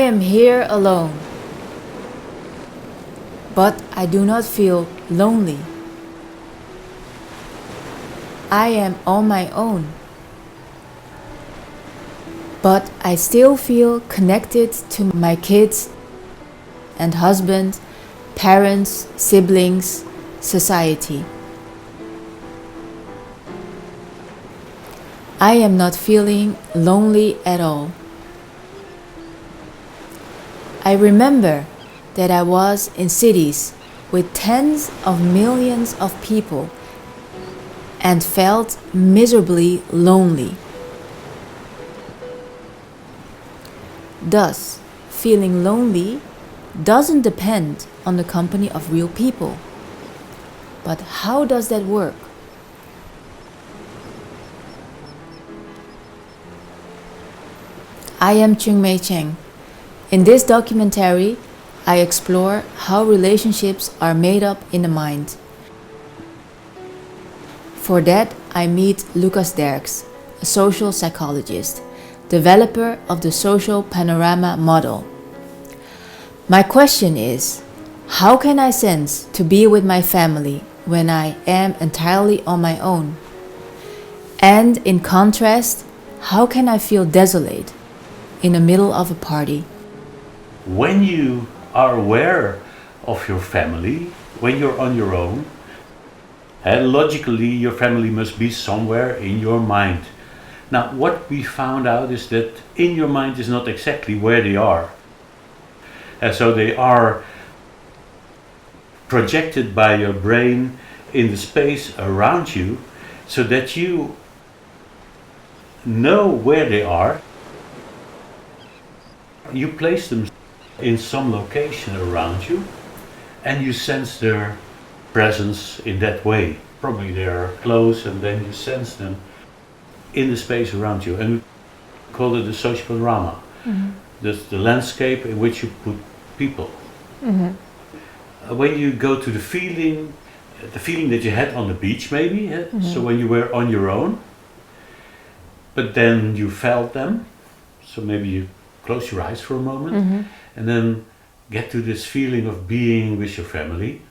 am here alone, but I do not feel lonely. I am on my own, but I still feel connected to my kids and husband, parents, siblings, society. I am not feeling lonely at all. I remember that I was in cities with tens of millions of people and felt miserably lonely. Thus, feeling lonely doesn't depend on the company of real people. But how does that work? I am Chungmei Cheng. In this documentary, I explore how relationships are made up in the mind. For that, I meet Lucas Derks, a social psychologist, developer of the Social Panorama model. My question is, how can I sense to be with my family when I am entirely on my own? And in contrast, how can I feel desolate in the middle of a party? When you are aware of your family, when you're on your own, logically your family must be somewhere in your mind. Now, what we found out is that in your mind is not exactly where they are. And so they are projected by your brain in the space around you so that you know where they are. You place them in some location around you and you sense their presence in that way. Probably they are close and then you sense them in the space around you. And we call it the social panorama. Mm-hmm. That's the landscape in which you put people. Mm-hmm. When you go to the feeling that you had on the beach maybe, mm-hmm. So when you were on your own, but then you felt them, so maybe you close your eyes for a moment, mm-hmm. and then get to this feeling of being with your family.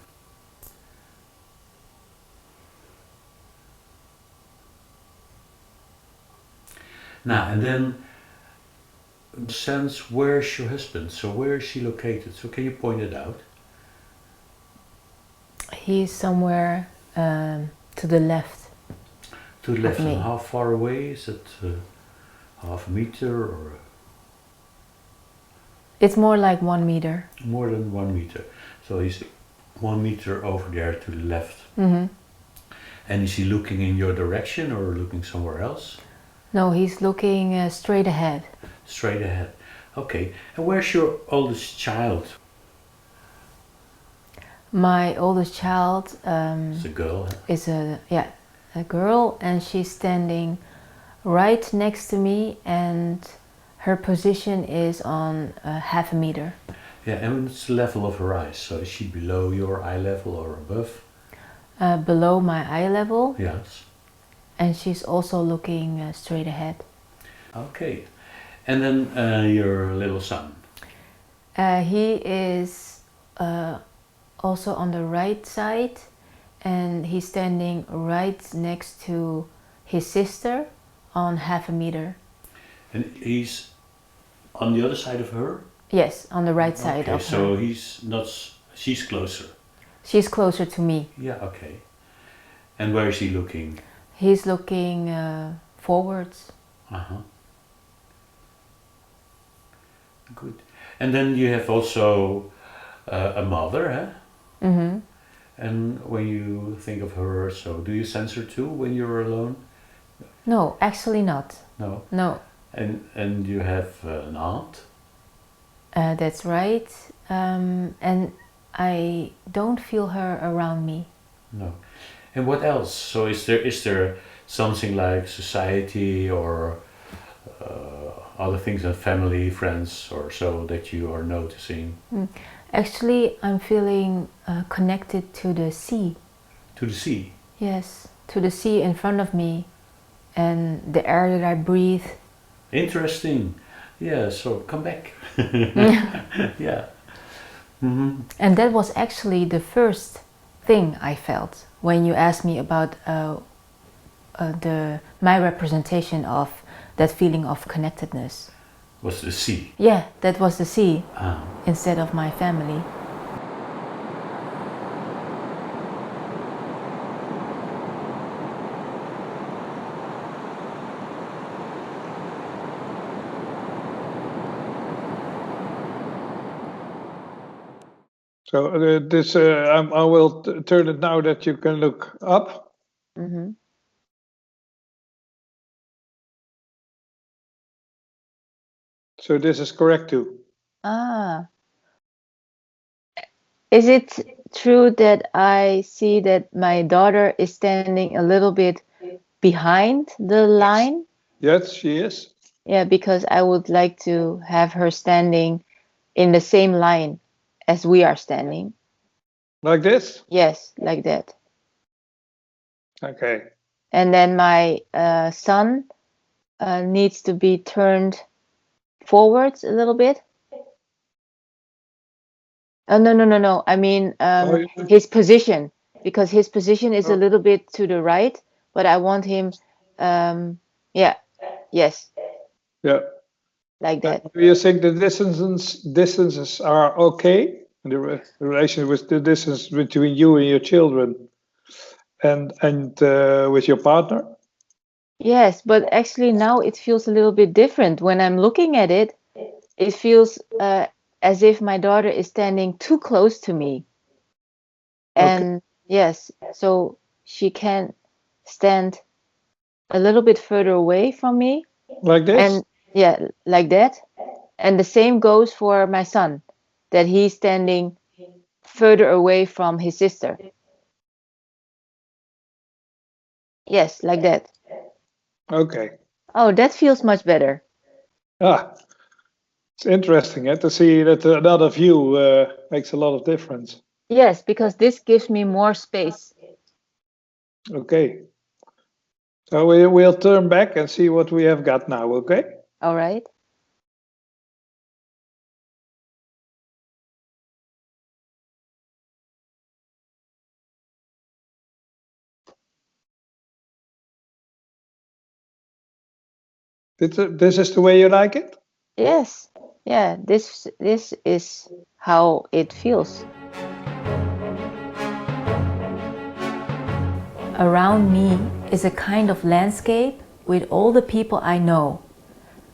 Now, and then sense, where's your husband? So where is she located? So can you point it out? He's somewhere to the left. To the left, and how far away? Is it half a meter or? It's more like 1 meter. More than 1 meter. So he's 1 meter over there to the left. Mm-hmm. And is he looking in your direction or looking somewhere else? No, he's looking straight ahead. Straight ahead. Okay. And where's your oldest child? My oldest child It's a girl. Huh? Is a girl, and she's standing right next to me, and her position is on half a meter. Yeah, and what's the level of her eyes? So is she below your eye level or above? Below my eye level. Yes. And she's also looking straight ahead. Okay. And then your little son? He is also on the right side, and he's standing right next to his sister on half a meter. And he's on the other side of her? Yes, on the right side of her. So he's not, she's closer? She's closer to me. Yeah, okay. And where is he looking? He's looking forwards. Uh-huh. Good. And then you have also a mother, huh? Mm-hmm. And when you think of her, so do you sense her too when you're alone? No, actually not. No? No. And you have an aunt? That's right. And I don't feel her around me. No. And what else? So is there something like society or other things than family, friends or so that you are noticing? Actually, I'm feeling connected to the sea. To the sea? Yes, to the sea in front of me and the air that I breathe. Interesting. Yeah, so come back. Yeah. Mm-hmm. And that was actually the first thing I felt when you asked me about my representation of that feeling of connectedness. Was the sea. Yeah, that was the sea Ah. instead of my family. So I will turn it now that you can look up. Mm-hmm. So this is correct too. Ah. Is it true that I see that my daughter is standing a little bit behind the line? Yes, she is. Yeah, because I would like to have her standing in the same line as we are standing. Like this? Yes, like that. Okay. And then my son needs to be turned forwards a little bit. Oh, no. I mean, his position, because his position is a little bit to the right, but I want him, yeah, yes, Yeah. like that. Do you think the distances are okay? The relation with the distance between you and your children, and with your partner? Yes, but actually now it feels a little bit different. When I'm looking at it, it feels as if my daughter is standing too close to me. And yes, so she can stand a little bit further away from me. Like this? And yeah, like that. And the same goes for my son, that he's standing further away from his sister. Yes, like that. Okay. Oh, that feels much better. Ah, it's interesting to see that another view makes a lot of difference. Yes, because this gives me more space. Okay. So we'll turn back and see what we have got now, okay? All right. This is the way you like it? Yes. Yeah, this is how it feels. Around me is a kind of landscape with all the people I know.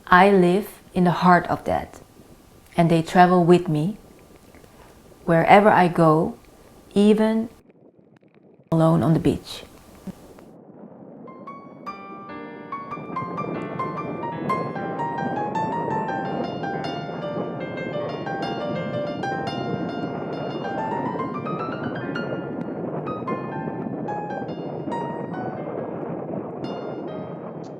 I live in the heart of that, and they travel with me wherever I go, even alone on the beach.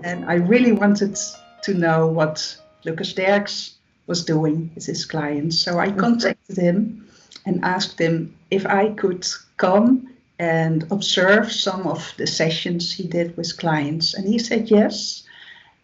And I really wanted to know what Lucas Derks was doing with his clients. So I contacted him and asked him if I could come and observe some of the sessions he did with clients. And he said yes.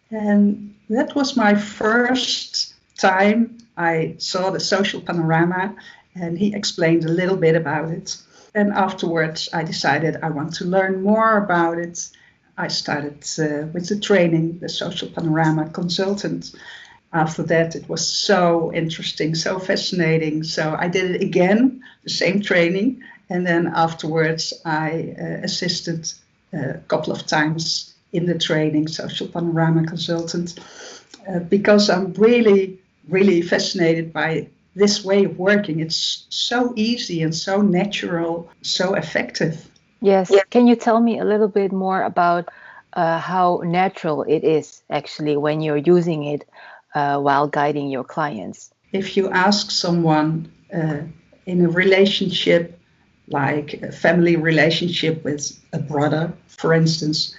And that was my first time I saw the Social Panorama, and he explained a little bit about it. And afterwards, I decided I want to learn more about it. I started with the training, the Social Panorama consultant. After that, it was so interesting, so fascinating. So I did it again, the same training. And then afterwards, I assisted a couple of times in the training, Social Panorama consultant, because I'm really, really fascinated by this way of working. It's so easy and so natural, so effective. Yes. Can you tell me a little bit more about how natural it is actually when you're using it while guiding your clients? If you ask someone in a relationship, like a family relationship with a brother, for instance,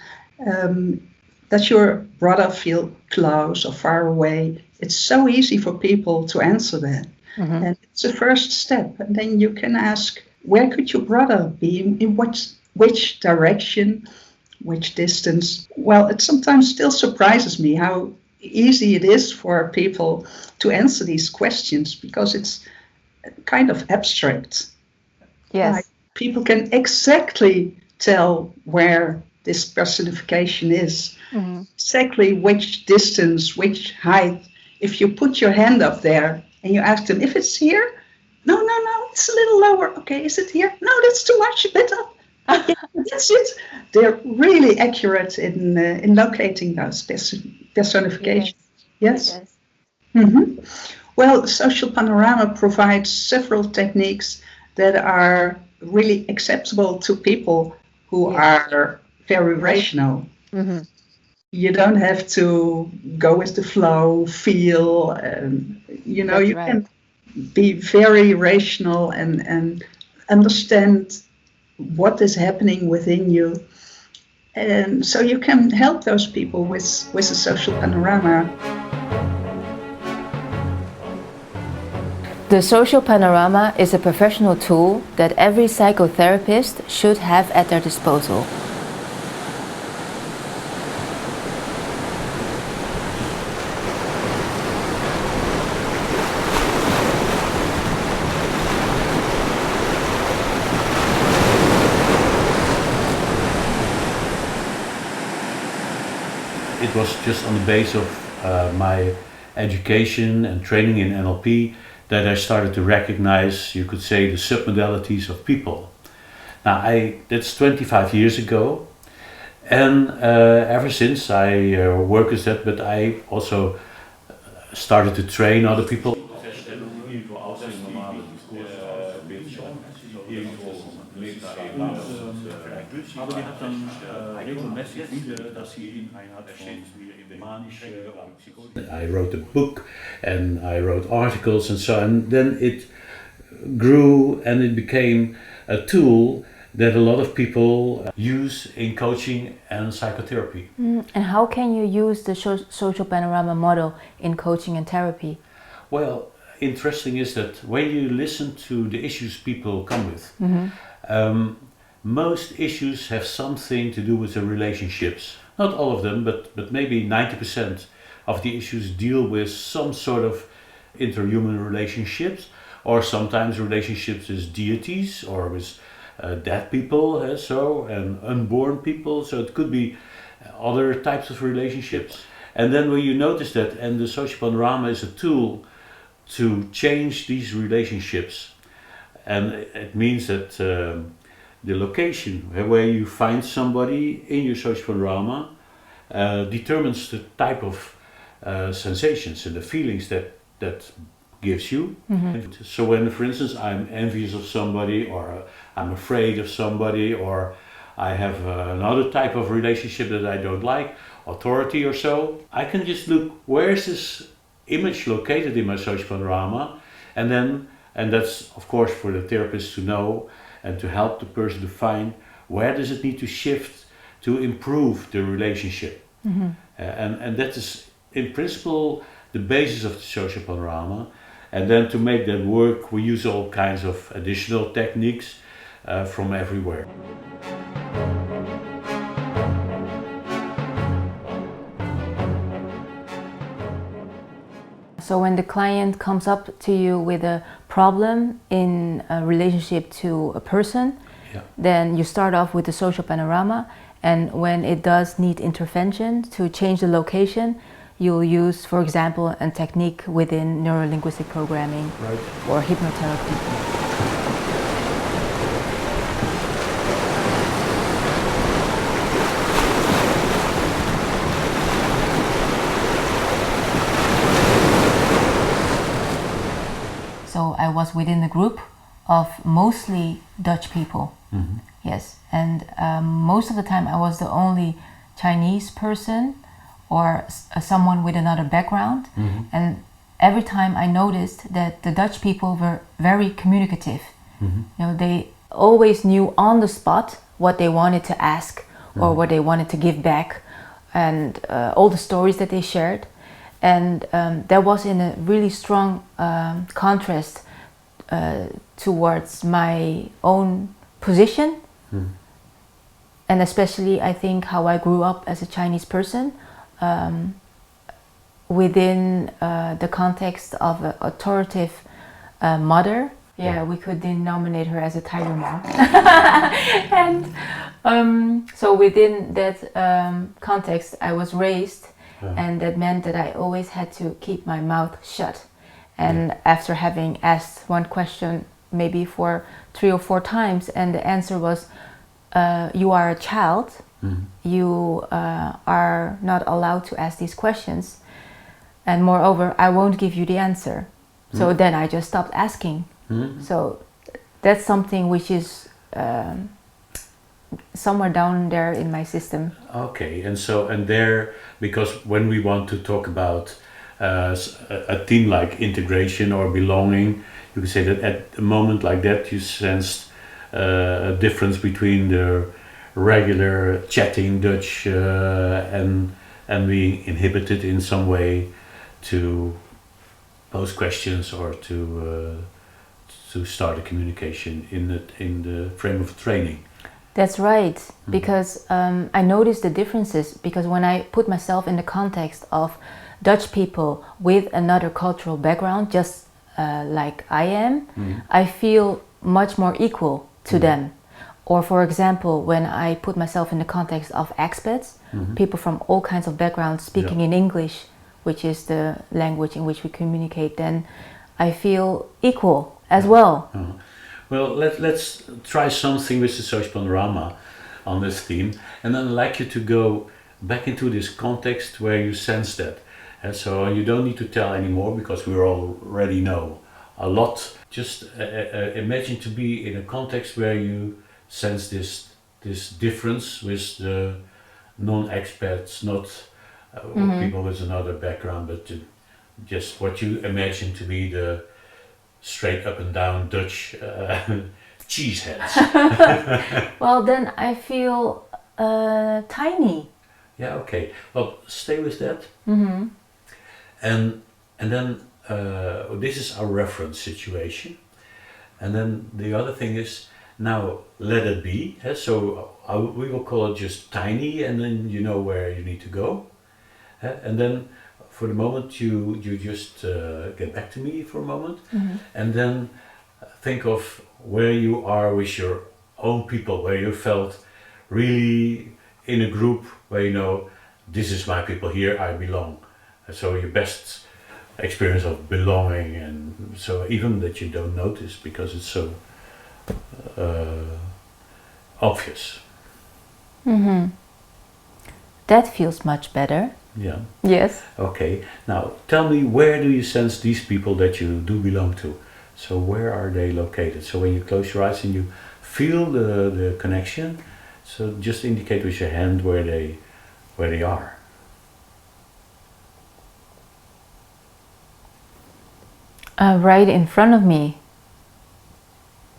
does your brother feel close or far away? It's so easy for people to answer that. Mm-hmm. And it's the first step. And then you can ask, where could your brother be? In which direction? Which distance? Well, it sometimes still surprises me how easy it is for people to answer these questions, because it's kind of abstract. Yes. Like, people can exactly tell where this personification is, exactly which distance, which height. If you put your hand up there and you ask them if it's here, no, it's a little lower. Okay, is it here? No, that's too much. A bit up. Okay, that's it. They're really accurate in locating those personifications. Yes. Mm-hmm. Well, Social Panorama provides several techniques that are really acceptable to people who are very rational. You don't have to go with the flow, feel, you know, That's you right. can be very rational and understand what is happening within you. And so you can help those people with a social panorama. The Social Panorama is a professional tool that every psychotherapist should have at their disposal. It was just on the base of my education and training in NLP that I started to recognize, you could say, the submodalities of people. Now, that's 25 years ago, and ever since I work with that, but I also started to train other people. Aber die hat dann regelmäßig wieder, dass sie in eine Art von manische oder psychotische. I wrote a book and I wrote articles and so on. Then it grew and it became a tool that a lot of people use in coaching and psychotherapy. And how can you use the Social Panorama model in coaching and therapy? Well, interesting is that when you listen to the issues people come with, most issues have something to do with the relationships. Not all of them, but maybe 90% of the issues deal with some sort of interhuman relationships, or sometimes relationships with deities or with dead people, and unborn people. So it could be other types of relationships. And then when you notice that, and the Social Panorama is a tool to change these relationships, and it means that the location where you find somebody in your social panorama determines the type of sensations and the feelings that gives you. So when, for instance, I'm envious of somebody, or I'm afraid of somebody, or I have another type of relationship that I don't like, authority or so, I can just look, where is this image located in my social panorama, and that's of course for the therapist to know and to help the person to find where does it need to shift to improve the relationship. And that is in principle the basis of the social panorama. And then to make that work, we use all kinds of additional techniques from everywhere. So when the client comes up to you with a problem in a relationship to a person, then you start off with the social panorama, and when it does need intervention to change the location, you'll use, for example, a technique within neuro-linguistic programming or hypnotherapy. So I was within a group of mostly Dutch people. Yes, and most of the time I was the only Chinese person or someone with another background. And every time I noticed that the Dutch people were very communicative. You know, they always knew on the spot what they wanted to ask or what they wanted to give back, and all the stories that they shared. And that was in a really strong contrast towards my own position, and especially I think how I grew up as a Chinese person. within the context of an authoritative mother. Yeah, we could denominate her as a tiger mom. And so within that context, I was raised, and that meant that I always had to keep my mouth shut. And after having asked one question maybe for 3 or 4 times, and the answer was, you are a child, you are not allowed to ask these questions, and moreover, I won't give you the answer. So then I just stopped asking. So that's something which is somewhere down there in my system. Okay, and there, because when we want to talk about a theme like integration or belonging, you can say that at a moment like that you sensed a difference between the regular chatting Dutch and being inhibited in some way to pose questions or to start a communication in the frame of training. That's right, because I noticed the differences, because when I put myself in the context of Dutch people with another cultural background, just like I am, I feel much more equal to them. Or for example, when I put myself in the context of expats, people from all kinds of backgrounds speaking in English, which is the language in which we communicate, then I feel equal as well. Well, let's try something with the Social Panorama on this theme, and then I'd like you to go back into this context where you sense that. And so you don't need to tell anymore because we already know a lot. Just imagine to be in a context where you sense this difference with the non-expats, not people with another background, but just what you imagine to be the straight up and down Dutch cheeseheads. Well, then I feel tiny. Yeah, okay. Well, stay with that. And then this is our reference situation. And then the other thing is, now let it be. So we will call it just tiny, and then you know where you need to go. And then for the moment you just get back to me for a moment, and then think of where you are with your own people, where you felt really in a group where you know, this is my people, here I belong. So your best experience of belonging, and so even that you don't notice because it's so obvious. That feels much better. Yeah. Yes. Okay. Now tell me, where do you sense these people that you do belong to? So where are they located? So when you close your eyes and you feel the connection, so just indicate with your hand where they are. Right in front of me.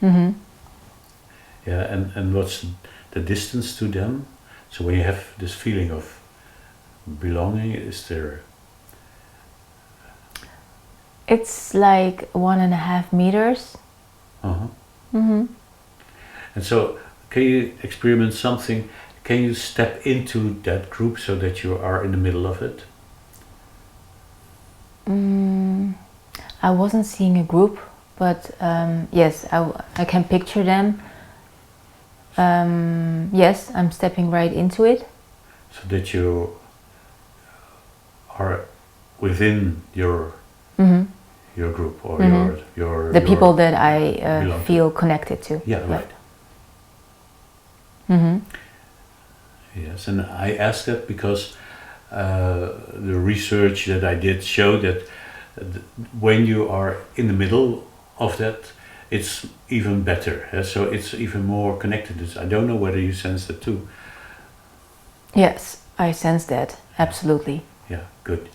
Yeah, and what's the distance to them? So when you have this feeling of belonging, is there? It's like 1.5 meters. And so, can you experiment something? Can you step into that group so that you are in the middle of it? I wasn't seeing a group, but yes, I can picture them. Yes, I'm stepping right into it. So that you are within your group or your the people that I feel connected to. Yeah, right. Yes, and I ask that because the research that I did showed that when you are in the middle of that, it's even better. So it's even more connected. I don't know whether you sense that too. Yes, I sense that, absolutely. Yeah, good.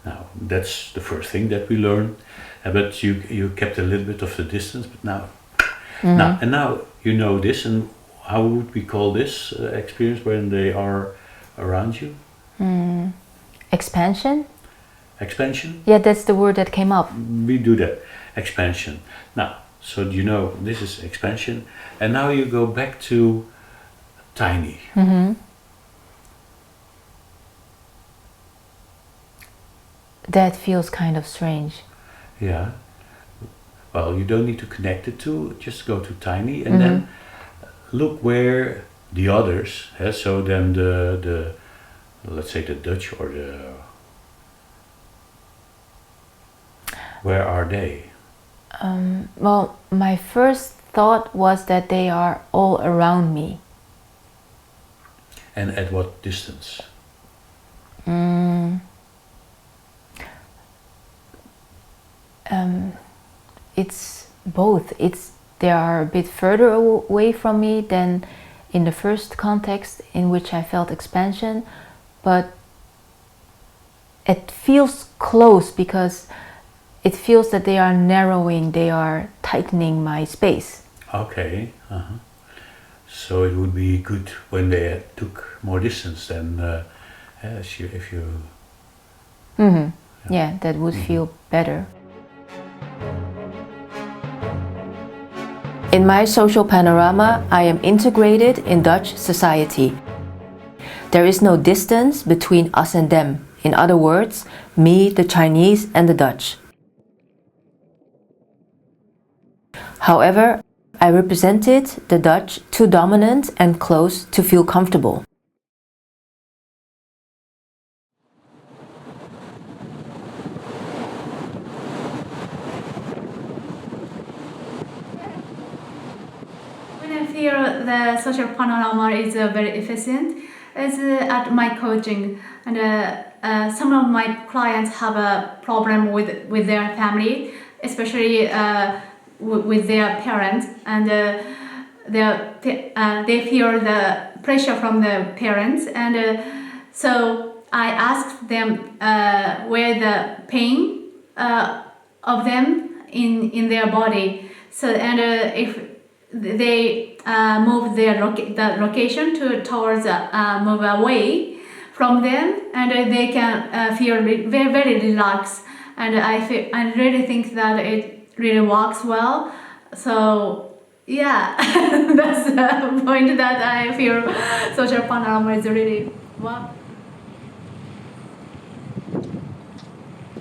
Now, that's the first thing that we learned. But you kept a little bit of the distance, but now you know this, and how would we call this experience when they are around you? Expansion? Expansion? Yeah, that's the word that came up. We do that. Expansion. Now, so you know this is expansion, and now you go back to tiny. That feels kind of strange. Yeah. Well, you don't need to connect it to, just go to tiny and then look where the others, so then the let's say the Dutch or where are they? Well, my first thought was that they are all around me. And at what distance? It's both. They are a bit further away from me than in the first context in which I felt expansion, but it feels close because it feels that they are narrowing, they are tightening my space. Okay. So it would be good when they took more distance than if you. Yeah, that would feel better. In my social panorama, I am integrated in Dutch society. There is no distance between us and them. In other words, me, the Chinese, and the Dutch. However, I represented the Dutch too dominant and close to feel comfortable. When I feel the social panorama is very efficient, it's at my coaching, and some of my clients have a problem with their family, especially with their parents, and they feel the pressure from the parents, and so I asked them where the pain of them in their body. So if they move the location towards move away from them, and they can feel very, very relaxed, and I really think that it really works well. So yeah, that's the point that I feel social panorama is really well.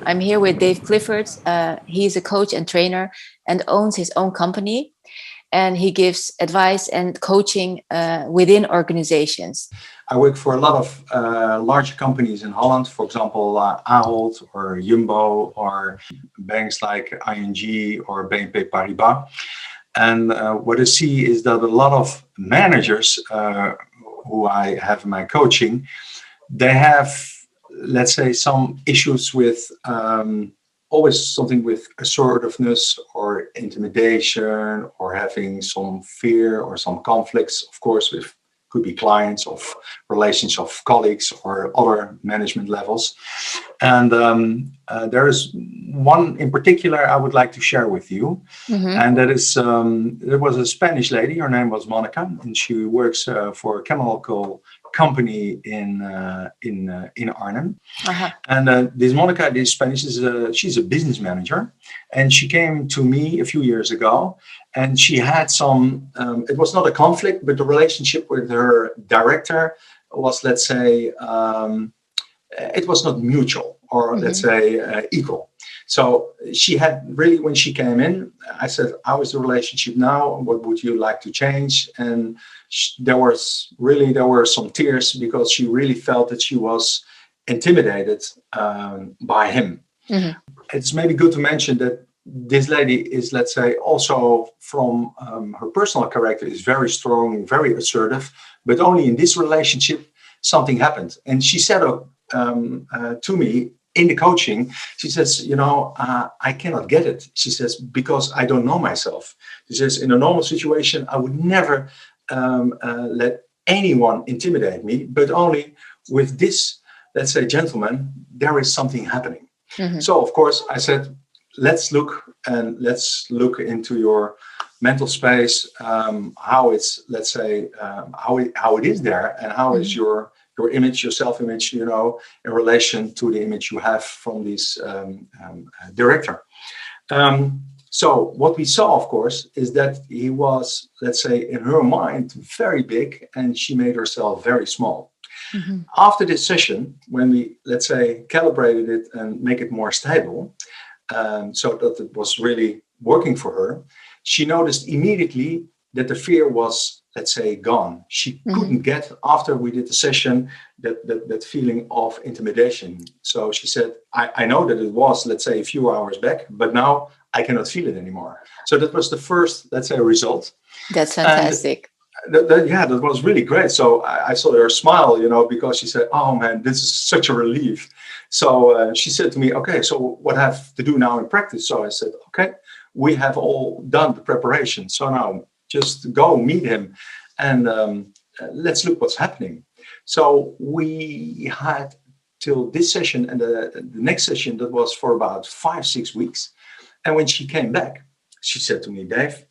I'm here with Dave Clifford. He's a coach and trainer and owns his own company. And he gives advice and coaching within organizations. I work for a lot of large companies in Holland, for example, Ahold or Jumbo or banks like ING or BNP Paribas. And what I see is that a lot of managers who I have in my coaching, they have, let's say, some issues with always something with assertiveness or intimidation or having some fear or some conflicts, of course, with could be clients, of relations of colleagues or other management levels. And there is one in particular I would like to share with you. And that is, there was a Spanish lady, her name was Monica, and she works for a chemical company in Arnhem. And this Monica, this Spanish, she's a business manager, and she came to me a few years ago, and she had some. It was not a conflict, but the relationship with her director was, let's say, it was not mutual or let's say equal. So she had really, when she came in, I said, how is the relationship now? What would you like to change? And there were some tears because she really felt that she was intimidated by him. It's maybe good to mention that this lady is, let's say, also from her personal character is very strong, very assertive, but only in this relationship, something happened. And she said to me, in the coaching, she says, I cannot get it. She says, because I don't know myself. She says, in a normal situation, I would never let anyone intimidate me, but only with this, let's say, gentleman, there is something happening. So, of course, I said, let's look into your mental space, how it's, let's say, how it is there, and how is your image, your self-image, in relation to the image you have from this director. So what we saw, of course, is that he was, let's say, in her mind, very big, and she made herself very small. After this session, when we, let's say, calibrated it and make it more stable, so that it was really working for her, she noticed immediately that the fear was, let's say, gone. She couldn't get, after we did the session, that feeling of intimidation. So she said, I know that it was, let's say, a few hours back, but now I cannot feel it anymore. So that was the first, let's say, result. That's fantastic. That was really great. So I saw her smile, because she said, oh man, this is such a relief. So she said to me, okay, so what I have to do now in practice? So I said, okay, we have all done the preparation. So now just go meet him and let's look what's happening. So we had till this session and the next session that was for about 5-6 weeks. And when she came back, she said to me, Dave,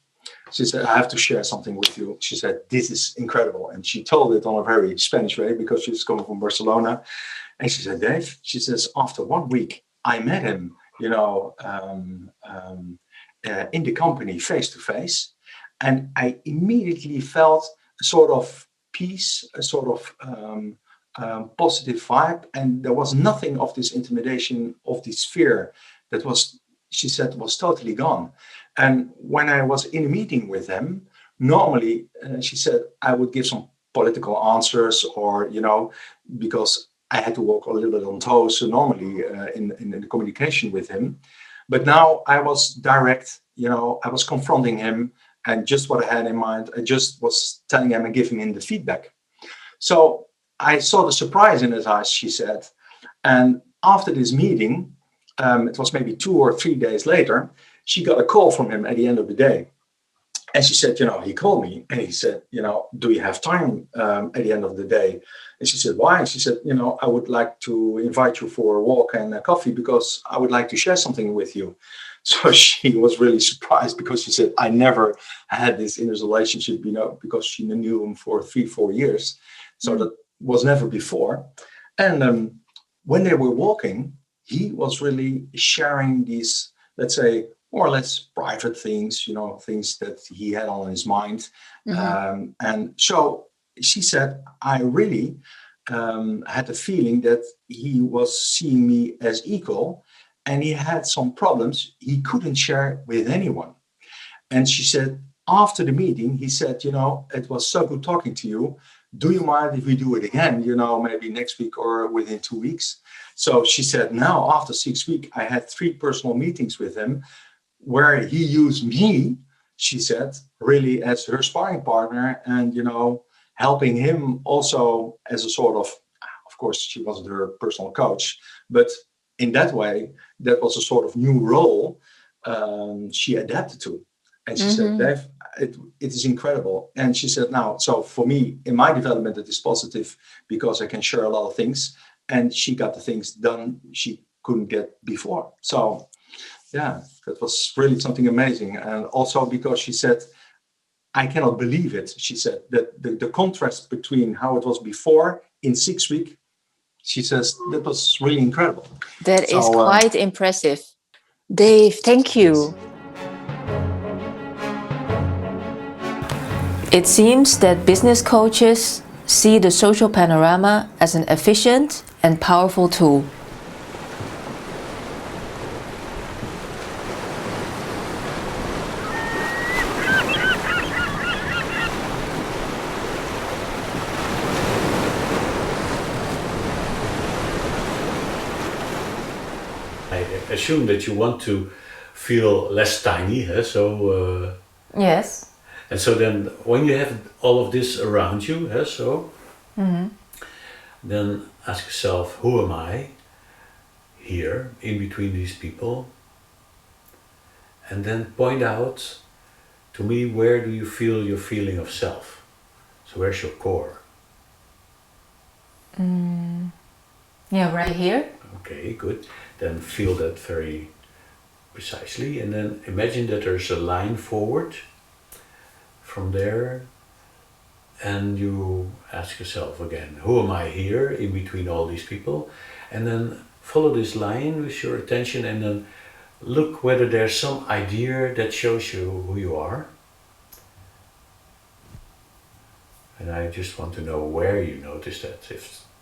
she said, I have to share something with you. She said, this is incredible. And she told it on a very Spanish way because she's coming from Barcelona. And she said, Dave, she says, after 1 week, I met him, in the company face to face. And I immediately felt a sort of peace, a sort of positive vibe. And there was nothing of this intimidation, of this fear that was, she said, was totally gone. And when I was in a meeting with them, normally, she said, I would give some political answers or, because I had to walk a little bit on toes. So normally in the communication with him. But now I was direct, I was confronting him and just what I had in mind, I just was telling him and giving him the feedback. So I saw the surprise in his eyes, she said. And after this meeting, it was maybe 2 or 3 days later, she got a call from him at the end of the day. And she said, he called me and he said, do you have time at the end of the day? And she said, why? And she said, I would like to invite you for a walk and a coffee because I would like to share something with you. So she was really surprised because she said, I never had this in this relationship, because she knew him for 3-4 years. So that was never before. And when they were walking, he was really sharing these, let's say, more or less private things, things that he had on his mind. And so she said, I really had the feeling that he was seeing me as equal and he had some problems he couldn't share with anyone. And she said, after the meeting, he said, it was so good talking to you. Do you mind if we do it again, maybe next week or within 2 weeks? So she said, now after 6 weeks, I had 3 personal meetings with him where he used me, she said, really as her sparring partner and, helping him also as a sort of course, she wasn't her personal coach, but in that way, that was a sort of new role she adapted to. And she said, Dave, it is incredible. And she said, now, so for me, in my development, it is positive because I can share a lot of things. And she got the things done she couldn't get before. So, yeah, that was really something amazing. And also because she said, I cannot believe it, she said, that the contrast between how it was before in 6 weeks, she says, that was really incredible. That is quite impressive. Dave, thank you. It seems that business coaches see the social panorama as an efficient and powerful tool. I assume that you want to feel less tiny, so... Yes. And so then, when you have all of this around you, then ask yourself, who am I here, in between these people? And then point out to me, where do you feel your feeling of self? So where's your core? Yeah, right here. Okay, good. Then feel that very precisely. And then imagine that there's a line forward from there, and you ask yourself again, who am I here in between all these people? And then follow this line with your attention and then look whether there's some idea that shows you who you are. And I just want to know where you notice that,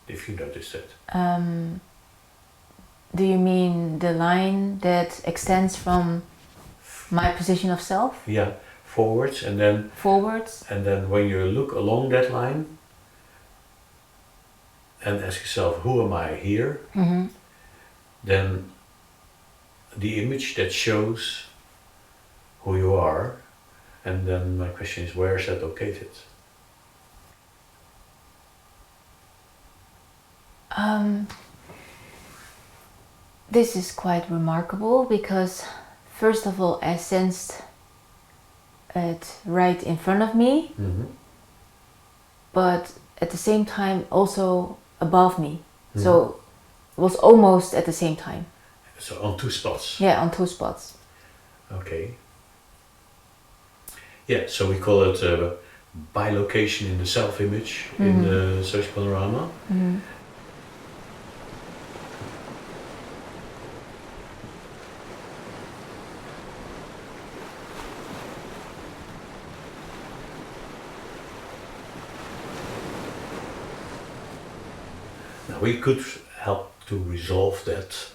if you notice that. Do you mean the line that extends from my position of self? Yeah, forwards, and then forwards. And then when you look along that line and ask yourself, who am I here? Mm-hmm. Then the image that shows who you are, and then my question is, where is that located? This is quite remarkable because, first of all, I sensed it right in front of me, Mm-hmm. but at the same time also above me. Mm-hmm. So it was almost at the same time. So on two spots? Yeah, on two spots. Okay. Yeah, so we call it bilocation in the self-image in the Social Panorama. Mm-hmm. Now we could help to resolve that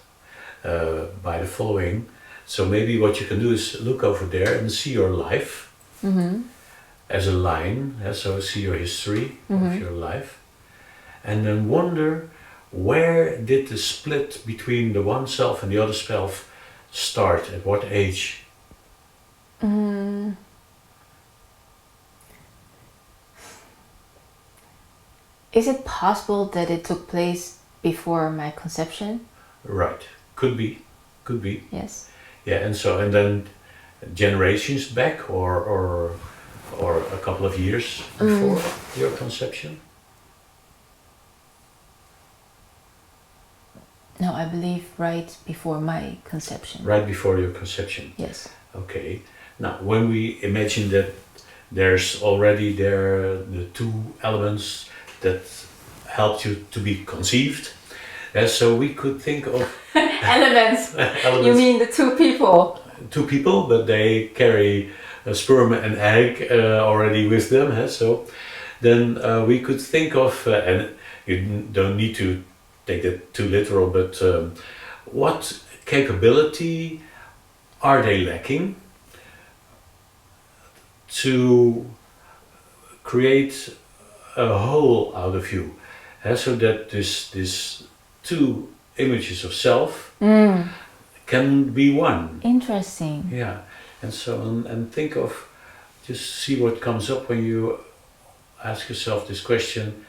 by the following. So maybe what you can do is look over there and see your life as a line, so see your history of your life, and then wonder, where did the split between the one self and the other self start, at what age? Is it possible that it took place before my conception? Right, could be. Yes. Yeah, and then generations back, or a couple of years before your conception? No, I believe right before my conception. Right before your conception. Yes. Okay. Now, when we imagine that there's already the two elements that helped you to be conceived, so we could think of Elements. elements. You mean the two people? Two people, but they carry a sperm and egg already with them. So then we could think of, and you don't need to take that too literal, but what capability are they lacking to create a whole out of you? So that this two images of self can be one. Interesting. Yeah, and so and think of, just see what comes up when you ask yourself this question: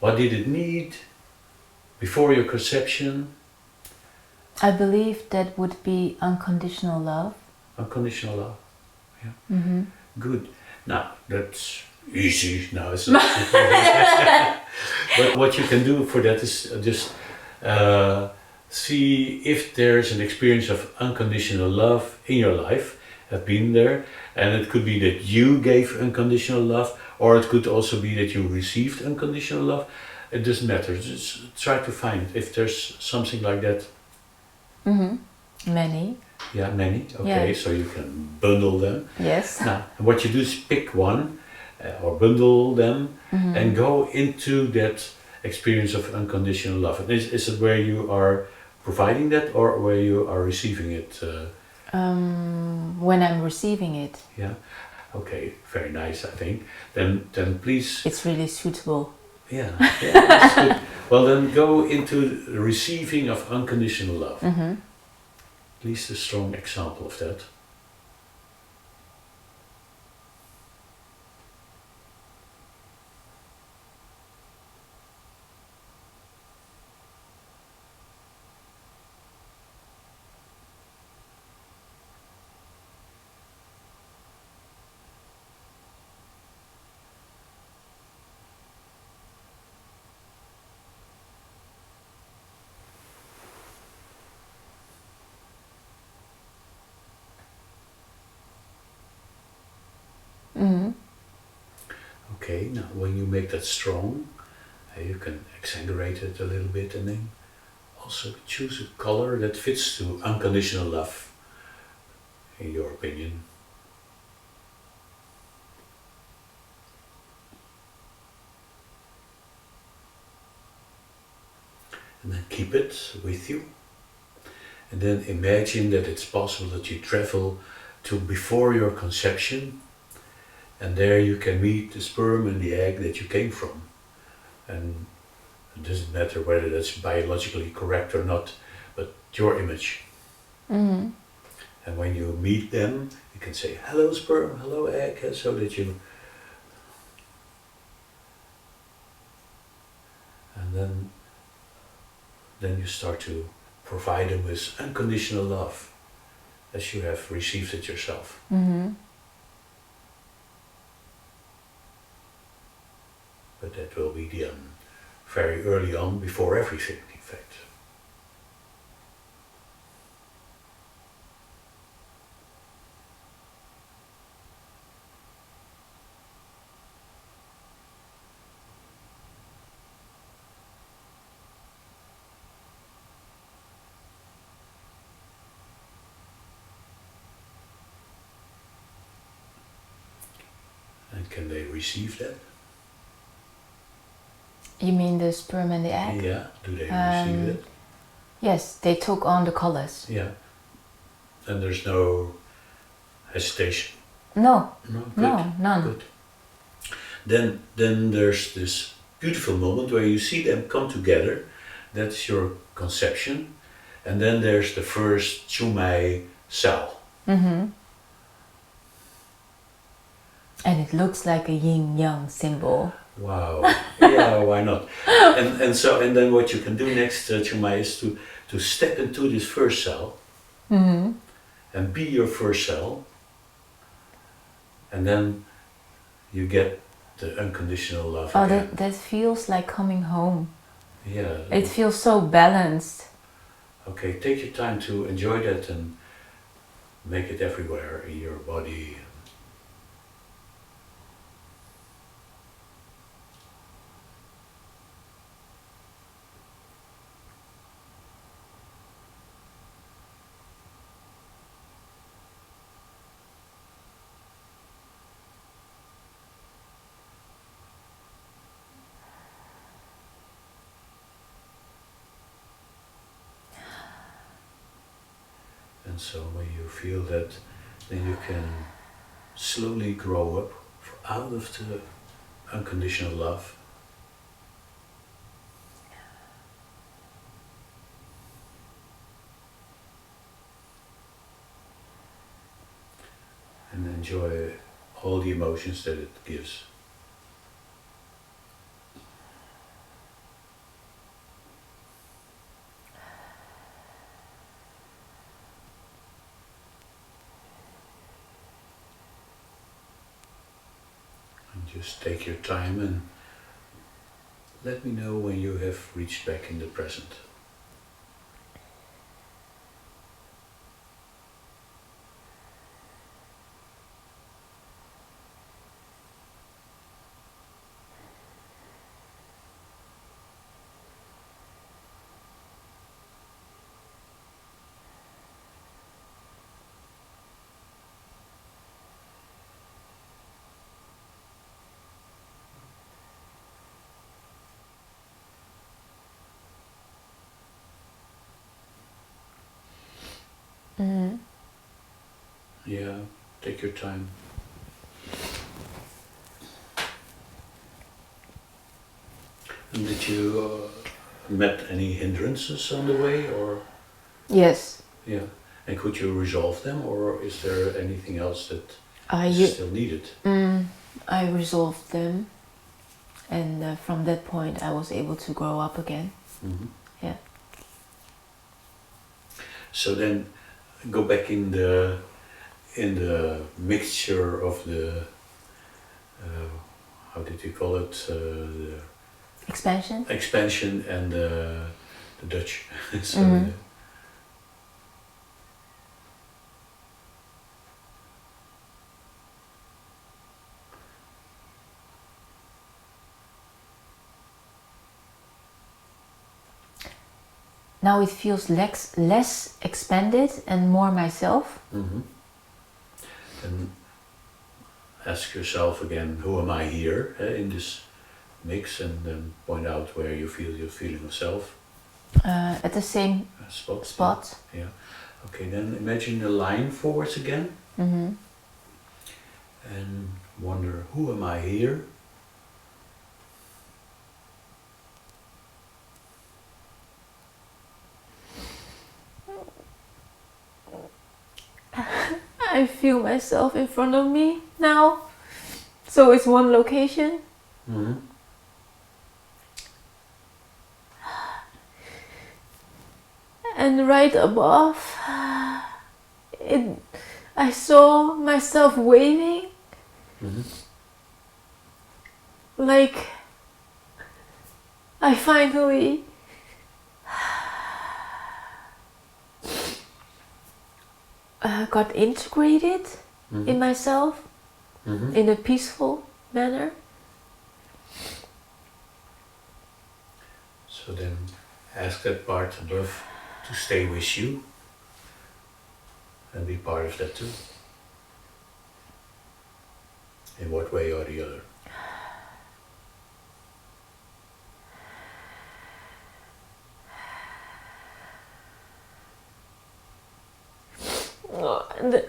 what did it need before your conception? I believe that would be unconditional love. Unconditional love. Yeah. Mm-hmm. Good. Now that's easy. Now it's but what you can do for that is just see if there's an experience of unconditional love in your life, have been there, and it could be that you gave unconditional love, or it could also be that you received unconditional love. It doesn't matter. Just try to find if there's something like that. Many. Yeah, many. Okay, Yeah. so you can bundle them. Yes. Now, what you do is pick one or bundle them and go into that experience of unconditional love. And is it where you are providing that, or where you are receiving it? When I'm receiving it. Yeah. Okay. Very nice. I think. Then please. It's really suitable. Yeah. That's good. Well, then go into the receiving of unconditional love. At least a strong example of that. Okay, now when you make that strong, you can exaggerate it a little bit, and then also choose a color that fits to unconditional love, in your opinion. and then keep it with you. And then imagine that it's possible that you travel to before your conception, and there you can meet the sperm and the egg that you came from. And it doesn't matter whether that's biologically correct or not, but your image. Mm-hmm. And when you meet them, you can say, hello sperm, hello egg, so that you... And then you start to provide them with unconditional love, as you have received it yourself. Mm-hmm. But that will be done very early on, before everything, in fact. And can they receive that? You mean the sperm and the egg? Yeah, do they receive it? Yes, they took on the colors. Yeah. And there's no hesitation? No, No, good. no, none. Good. Then there's this beautiful moment where you see them come together. That's your conception. And then there's the first Chungmei cell. Mm-hmm. And it looks like a yin-yang symbol. Wow. Yeah, why not? And then what you can do next, Chungmei, is to step into this first cell. Mm-hmm. And be your first cell. And then you get the unconditional love Oh, again. that feels like coming home. Yeah. It feels so balanced. Okay, take your time to enjoy that and make it everywhere in your body. And so when you feel that, then you can slowly grow up out of the unconditional love. And enjoy all the emotions that it gives. Just take your time and let me know when you have reached back in the present. Mm-hmm. Yeah, take your time. And did you met any hindrances on the way, or? Yes. Yeah, and could you resolve them, or is there anything else that I still needed? I resolved them, and from that point I was able to grow up again. Mm-hmm. Yeah. So then, go back in the mixture of the how did you call it? The Expansion? expansion and the Dutch. So Mhm. Now it feels less expanded and more myself. Mm-hmm. And ask yourself again, who am I here in this mix, and then point out where you feel your feeling of self. At the same spot. Yeah. Okay, then imagine a line forwards again. Mm-hmm. And wonder, who am I here? I feel myself in front of me now. So it's one location. Mm-hmm. And right above, I saw myself waving. Mm-hmm. Like I finally got integrated in myself in a peaceful manner. So then ask that part above to stay with you and be part of that too. In what way or the other? And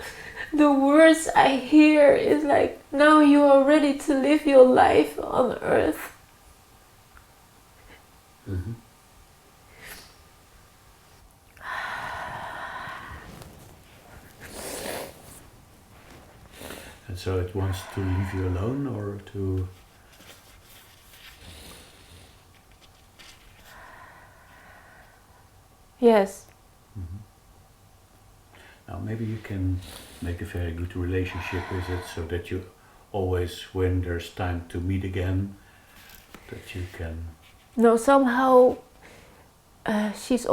the words I hear is like, now you are ready to live your life on earth. Mm-hmm. And so it wants to leave you alone or to... Yes. Mm-hmm. Now maybe you can make a very good relationship with it so that you always, when there's time to meet again, that you can... No, somehow she's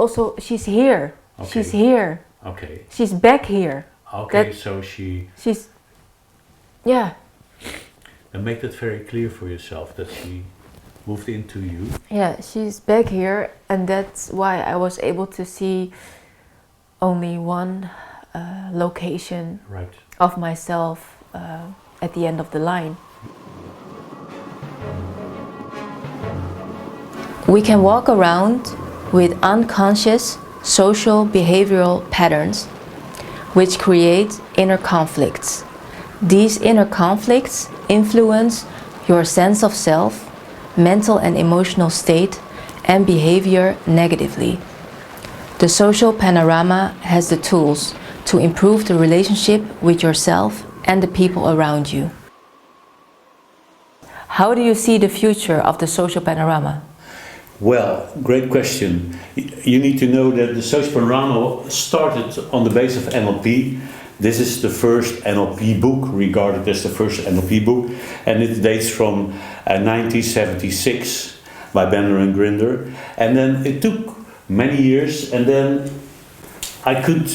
here. Okay. She's here. Okay. She's back here. Okay, so she's... Yeah. And make that very clear for yourself, that she moved into you. Yeah, she's back here, and that's why I was able to see only one location of myself at the end of the line. We can walk around with unconscious social behavioral patterns which create inner conflicts. These inner conflicts influence your sense of self, mental and emotional state, and behavior negatively. The Social Panorama has the tools to improve the relationship with yourself and the people around you. How do you see the future of the Social Panorama? Well, great question. You need to know that the Social Panorama started on the base of NLP. This is the first NLP book, regarded as the first NLP book, and it dates from 1976 by Benner and Grinder. And then it took many years, and then I could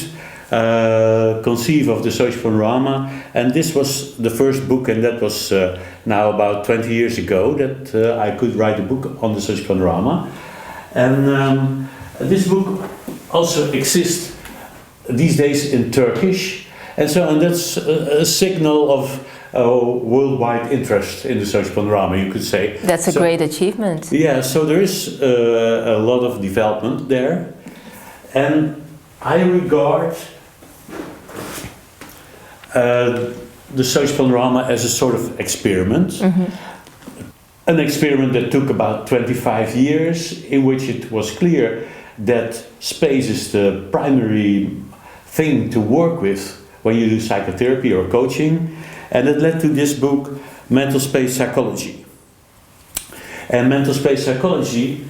conceive of the Social Panorama, and this was the first book, and that was now about 20 years ago that I could write a book on the Social Panorama. And this book also exists these days in Turkish, and that's a signal of worldwide interest in the Social Panorama, you could say. That's a great achievement. Yeah, so there is a lot of development there, and I regard the Social Panorama as a sort of experiment. Mm-hmm. An experiment that took about 25 years, in which it was clear that space is the primary thing to work with when you do psychotherapy or coaching, and it led to this book, Mental Space Psychology. And mental space psychology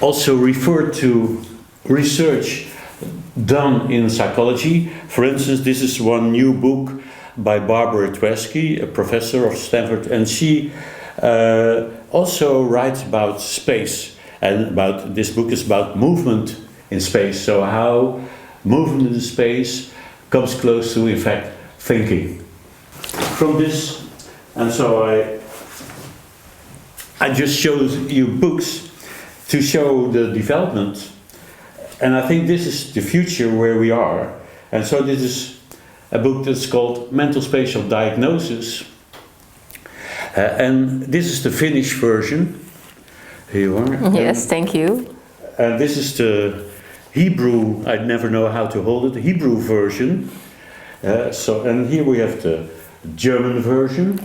also referred to research done in psychology. For instance, this is one new book by Barbara Tversky, a professor of Stanford, and she also writes about space, and about this book is about movement in space, so how movement in space comes close to, in fact, thinking. From this, and so I just showed you books to show the development, and I think this is the future where we are. And so this is a book that's called Mental Spatial Diagnosis, And this is the Finnish version. Here you are. Yes, thank you. And this is the Hebrew, I never know how to hold it, the Hebrew version. And here we have the German version.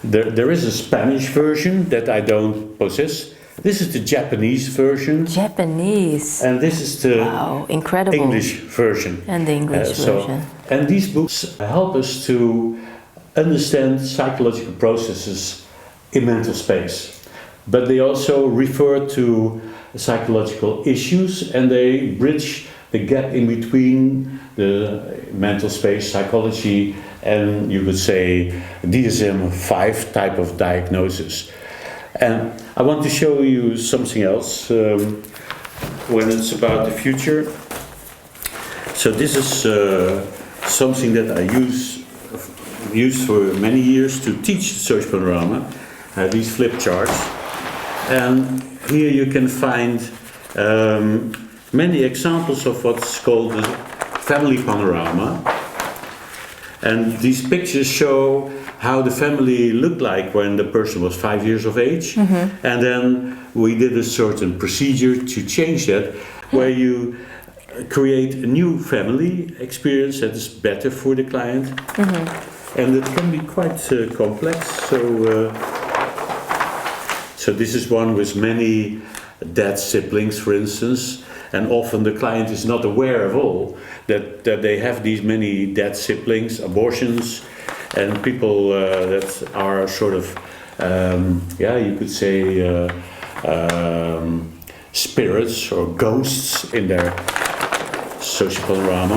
There is a Spanish version that I don't possess. This is the Japanese version. Japanese. And this is the incredible. English version. And the English version. And these books help us to understand psychological processes in mental space. But they also refer to psychological issues, and they bridge the gap in between the mental space, psychology, and you could say DSM-5 type of diagnosis. And I want to show you something else when it's about the future. So this is something that I used for many years to teach Social Panorama, these flip charts. And here you can find many examples of what's called the family panorama. And these pictures show how the family looked like when the person was 5 years of age. And then we did a certain procedure to change that, where you create a new family experience that is better for the client. And it can be quite complex. So this is one with many dead siblings, for instance, and often the client is not aware of all that they have these many dead siblings, abortions, and people that are sort of, you could say, spirits or ghosts in their social panorama.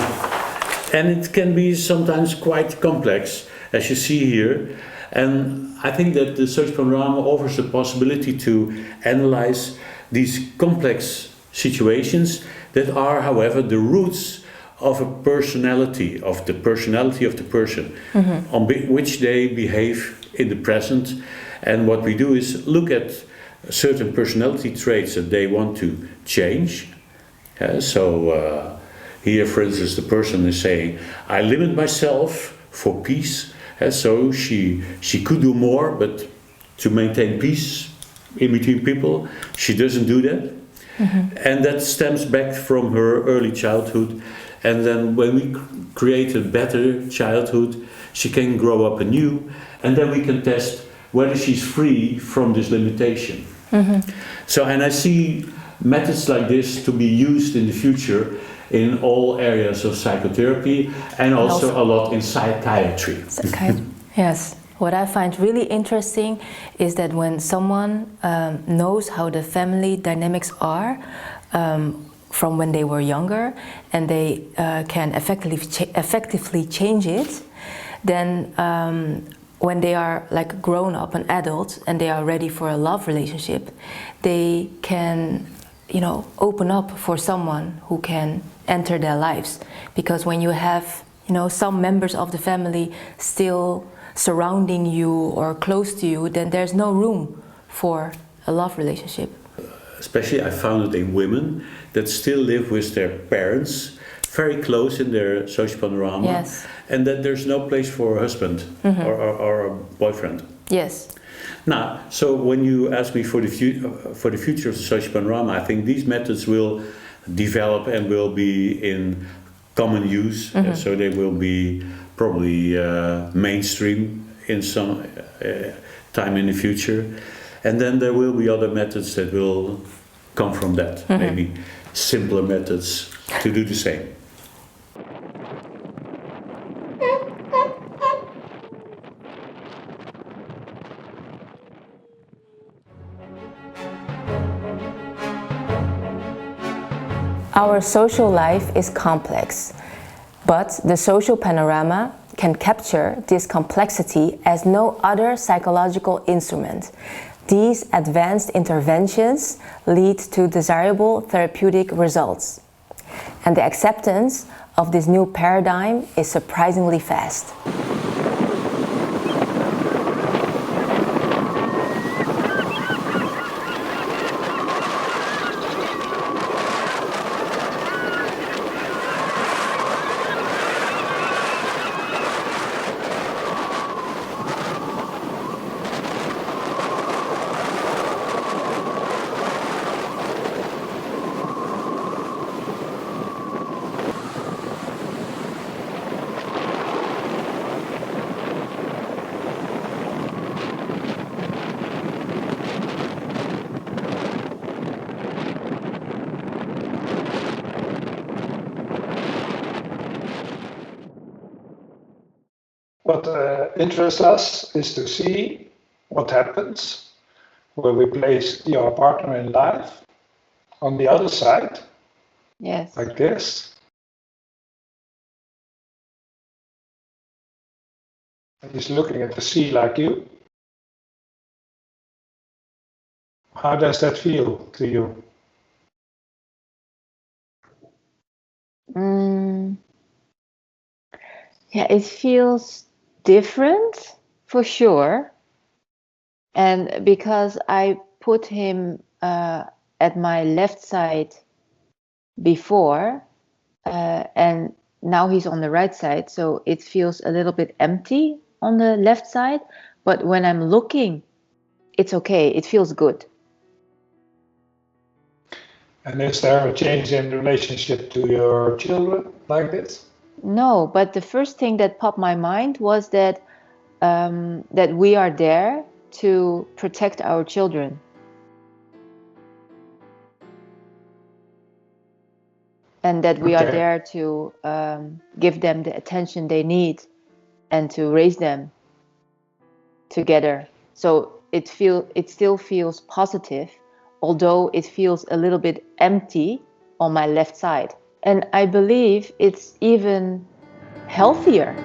And it can be sometimes quite complex, as you see here. And I think that the Social Panorama offers the possibility to analyze these complex situations that are, however, the roots of a personality, of the person, on which they behave in the present. And what we do is look at certain personality traits that they want to change. Here, for instance, the person is saying, I limit myself for peace. So she could do more, but to maintain peace in between people, she doesn't do that. And that stems back from her early childhood. And then when we create a better childhood, she can grow up anew. And then we can test whether she's free from this limitation. And I see methods like this to be used in the future in all areas of psychotherapy and also a lot in psychiatry. Yes. What I find really interesting is that when someone knows how the family dynamics are from when they were younger, and they can effectively change it, then when they are like grown up and adult and they are ready for a love relationship, they can, open up for someone who can enter their lives. Because when you have, some members of the family still surrounding you or close to you, then there's no room for a love relationship. Especially I found it in women that still live with their parents very close in their social panorama. Yes. And that there's no place for a husband or a boyfriend. Yes. Now, so when you ask me for the future of the social panorama, I think these methods will develop and will be in common use. So they will be probably mainstream in some time in the future. And then there will be other methods that will come from that, maybe simpler methods to do the same. Our social life is complex, but the social panorama can capture this complexity as no other psychological instrument. These advanced interventions lead to desirable therapeutic results. And the acceptance of this new paradigm is surprisingly fast. what interests us is to see what happens when we place your partner in life on the other side, Yes. like this. And he's looking at the sea like you. How does that feel to you? Yeah, it feels different for sure. And because I put him at my left side before, and now he's on the right side, so it feels a little bit empty on the left side. But when I'm looking, it's okay. It feels good. And is there a change in relationship to your children like this? No, but the first thing that popped my mind was that that we are there to protect our children. And that we are there to give them the attention they need and to raise them together. So it still feels positive, although it feels a little bit empty on my left side. And I believe it's even healthier